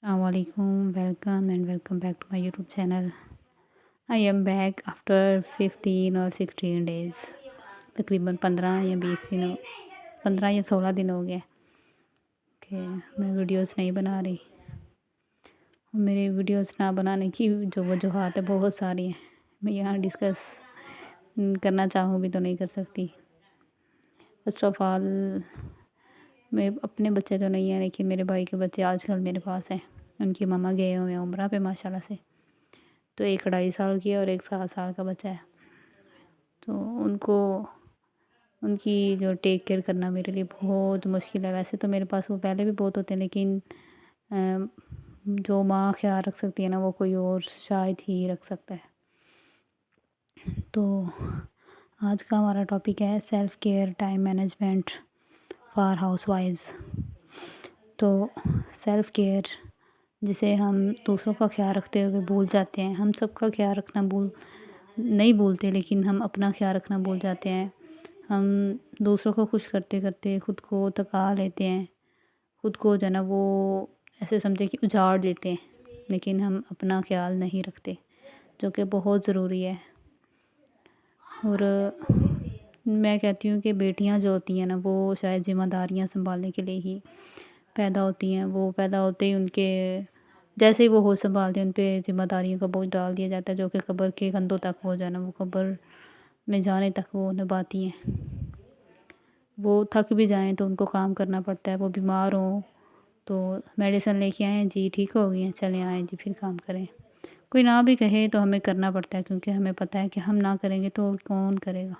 Assalamualaikum, welcome and welcome back to my YouTube channel. I am back after 15 और 16 days. तकरीबन 15 या 20 दिन 15 या 16 दिन हो गए कि मैं वीडियोस नहीं बना रही। मेरे वीडियोस ना बनाने की जो वजूहात है बहुत सारी हैं, मैं यहाँ डिस्कस करना चाहूँ भी तो नहीं कर सकती। फर्स्ट ऑफ़ ऑल, मैं अपने बच्चे तो नहीं हैं, लेकिन मेरे भाई के बच्चे आजकल मेरे पास हैं। उनकी मम्मा गए हुए हैं उम्रा पे माशाल्लाह से। तो एक 2.5 साल की है और एक 7 साल का बच्चा है। तो उनको उनकी जो टेक केयर करना मेरे लिए बहुत मुश्किल है। वैसे तो मेरे पास वो पहले भी बहुत होते हैं, लेकिन जो माँ ख्याल रख सकती है ना, वो कोई और शायद ही रख सकता है। तो आज का हमारा टॉपिक है self care time management for हाउसवाइफ्स। तो सेल्फ़ केयर जिसे हम दूसरों का ख्याल रखते हुए भूल जाते हैं। हम सबका ख्याल रखना नहीं भूलते, लेकिन हम अपना ख्याल रखना भूल जाते हैं। हम दूसरों को खुश करते करते ख़ुद को थका लेते हैं। ख़ुद को जो है ना वो ऐसे समझे कि उजाड़ देते हैं, लेकिन हम अपना ख्याल नहीं रखते, जो कि बहुत ज़रूरी है। और मैं कहती हूँ कि बेटियाँ जो होती हैं ना, वो शायद ज़िम्मेदारियाँ संभालने के लिए ही पैदा होती हैं। वो पैदा होते ही उनके जैसे ही वो होश संभालते हैं, उन पे ज़िम्मेदारियों का बोझ डाल दिया जाता है, जो कि कब्र के कंधों तक वो जो है ना वो कब्र में जाने तक वो निभाती हैं। वो थक भी जाएँ तो उनको काम करना पड़ता है। वो बीमार हों तो मेडिसिन लेके आएँ जी, ठीक हो गई हैं, चलें आएँ जी फिर काम करें। कोई ना भी कहे तो हमें करना पड़ता है, क्योंकि हमें पता है कि हम ना करेंगे तो कौन करेगा।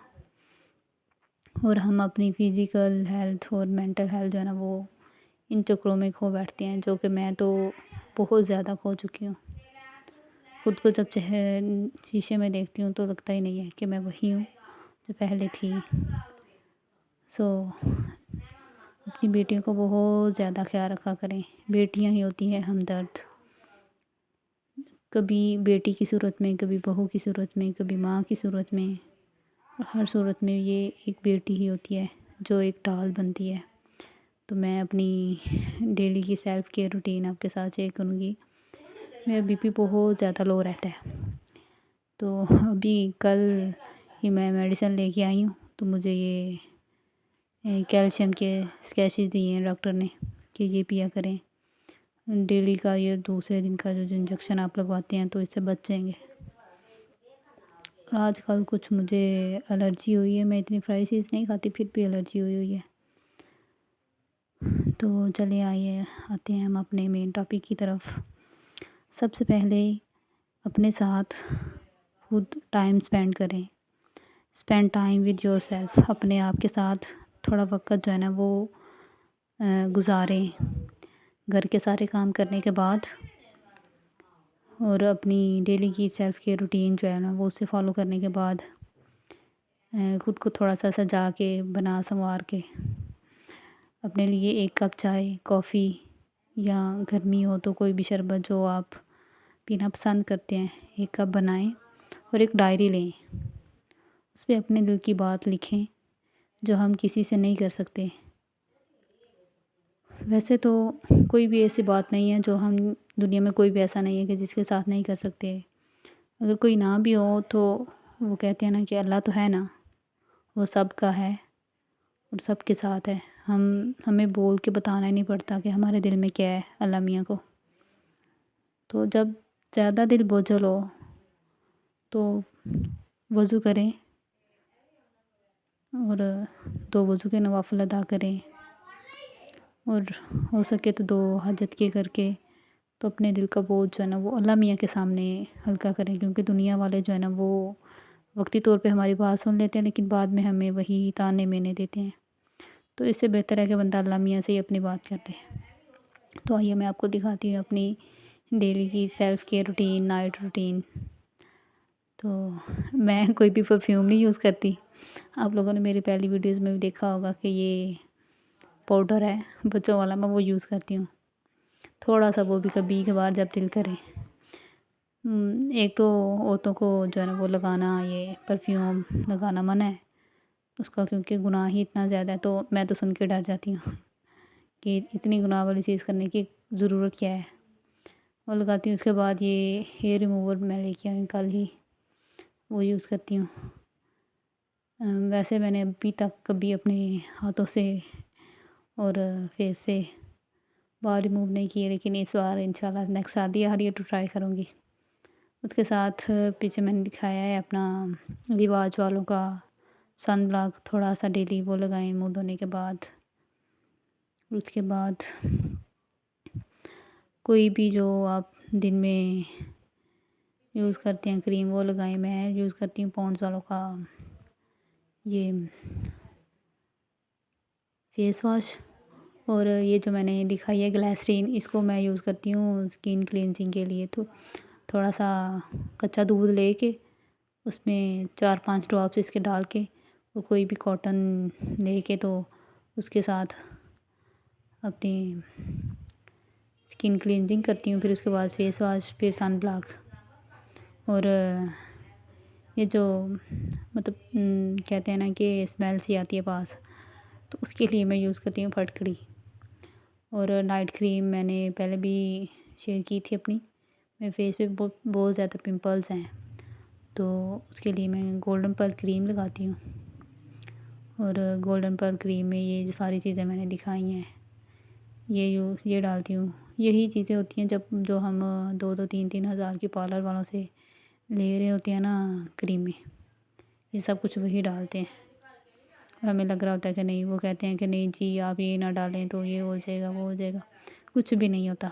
और हम अपनी फ़िज़िकल हेल्थ और मेंटल हेल्थ जो है ना वो इन चक्करों में खो बैठते हैं, जो कि मैं तो बहुत ज़्यादा खो चुकी हूँ। ख़ुद को जब शीशे में देखती हूँ तो लगता ही नहीं है कि मैं वही हूँ जो पहले थी। अपनी बेटियों को बहुत ज़्यादा ख्याल रखा करें। बेटियाँ ही होती हैं हमदर्द। कभी बेटी की सूरत में, कभी बहू की सूरत में, कभी माँ की सूरत में, हर सूरत में ये एक बेटी ही होती है जो एक ढाल बनती है। तो मैं अपनी डेली की सेल्फ़ केयर रूटीन आपके साथ शेयर करूँगी। मेरा बीपी बहुत ज़्यादा लो रहता है। तो अभी कल ही मैं मेडिसिन लेके आई हूँ, तो मुझे ये कैल्शियम के स्केचेस दिए हैं डॉक्टर ने कि ये पिया करें डेली का। ये दूसरे दिन का जो इंजेक्शन आप लगवाते हैं तो इससे बच जाएंगे। और आजकल कुछ मुझे एलर्जी हुई है। मैं इतनी फ्राई चीज़ नहीं खाती, फिर भी एलर्जी हुई है। तो चलिए आइए आते हैं हम अपने मेन टॉपिक की तरफ। सबसे पहले अपने साथ खुद टाइम स्पेंड करें। Spend time with yourself. अपने आप के साथ थोड़ा वक़्त जो है ना वो गुज़ारें। घर के सारे काम करने के बाद और अपनी डेली की सेल्फ़ केयर रूटीन जो है ना वो उसे फॉलो करने के बाद ख़ुद को थोड़ा सा सजा के बना संवार के अपने लिए 1 कप चाय, कॉफ़ी या गर्मी हो तो कोई भी शरबत जो आप पीना पसंद करते हैं, 1 कप बनाएं और एक डायरी लें। उस पे अपने दिल की बात लिखें जो हम किसी से नहीं कर सकते। वैसे तो कोई भी ऐसी बात नहीं है जो हम दुनिया में कोई भी ऐसा नहीं है कि जिसके साथ नहीं कर सकते। अगर कोई ना भी हो तो वो कहते हैं ना कि अल्लाह तो है ना, वो सबका है और सबके साथ है। हमें बोल के बताना ही नहीं पड़ता कि हमारे दिल में क्या है अल्लाह मियाँ को। तो जब ज़्यादा दिल बोझल हो तो वज़ू करें और 2 वज़ू के नवाफ़िल अदा करें, और हो सके तो 2 हजत के करके तो अपने दिल का बोझ जो है ना वो अल्लाह मियाँ के सामने हल्का करें। क्योंकि दुनिया वाले जो है ना वो वक्ती तौर पे हमारी बात सुन लेते हैं, लेकिन बाद में हमें वही ताने मेने देते हैं। तो इससे बेहतर है कि बंदा अल्लाह मियाँ से ही अपनी बात कर ले। तो आइए मैं आपको दिखाती हूँ अपनी डेली की self care routine, night routine. तो मैं कोई भी परफ्यूम नहीं यूज़ करती। आप लोगों ने मेरी पहली वीडियोज़ में भी देखा होगा कि ये पाउडर है बच्चों वाला, मैं वो यूज़ करती हूँ। थोड़ा सा वो भी कभी कभार जब दिल करे। एक तो औरतों को जो है ना वो लगाना, ये परफ्यूम लगाना मना है उसका, क्योंकि गुनाह ही इतना ज़्यादा है। तो मैं तो सुन के डर जाती हूँ कि इतनी गुनाह वाली चीज़ करने की ज़रूरत क्या है। وہ لگاتی ہوں. اس کے بعد یہ ہیئر ریموور میں لے کے آئی ہوں کل ہی، وہ یوز کرتی ہوں. ویسے میں نے ابھی تک کبھی اپنے ہاتھوں سے اور فیس سے بال ریموو نہیں کیے، لیکن اس بار انشاءاللہ نیکسٹ شادی آ رہی ہے تو ٹرائی کروں گی. اس کے ساتھ پیچھے میں نے دکھایا ہے اپنا رواج والوں کا سن بلاک، تھوڑا سا ڈیلی وہ لگائیں منہ دھونے کے بعد. اس کے بعد کوئی بھی جو آپ دن میں یوز کرتے ہیں کریم وہ لگائیں. میں یوز کرتی ہوں پونڈس والوں کا یہ فیس واش، اور یہ جو میں نے دکھائی ہے گلیسرین، اس کو میں یوز کرتی ہوں اسکن کلینزنگ کے لیے. تو تھوڑا سا کچا دودھ لے کے اس میں 4-5 ڈراپس اس کے ڈال کے، اور کوئی بھی کاٹن لے کے تو اس کے ساتھ اپنی اسکن کلینزنگ کرتی ہوں. پھر اس کے بعد فیس واش، پھر سن بلاک. اور یہ جو مطلب کہتے ہیں نا کہ اسمیل سی آتی ہے پاس، تو اس کے لیے میں یوز کرتی ہوں پھٹکڑی. اور نائٹ کریم میں نے پہلے بھی شیئر کی تھی اپنی. میرے فیس پہ بہت زیادہ پمپلز ہیں، تو اس کے لیے میں گولڈن پرل کریم لگاتی ہوں. اور گولڈن پرل کریم میں یہ جو ساری چیزیں میں نے دکھائی ہیں یہ ڈالتی ہوں. یہی چیزیں ہوتی ہیں جو ہم 2-3 ہزار کی پارلر والوں سے لے رہے ہوتے ہیں نا کریمیں، یہ سب کچھ وہی ڈالتے ہیں. ہمیں لگ رہا ہوتا ہے کہ نہیں، وہ کہتے ہیں کہ نہیں جی آپ یہ نہ ڈالیں تو یہ ہو جائے گا وہ ہو جائے گا، کچھ بھی نہیں ہوتا.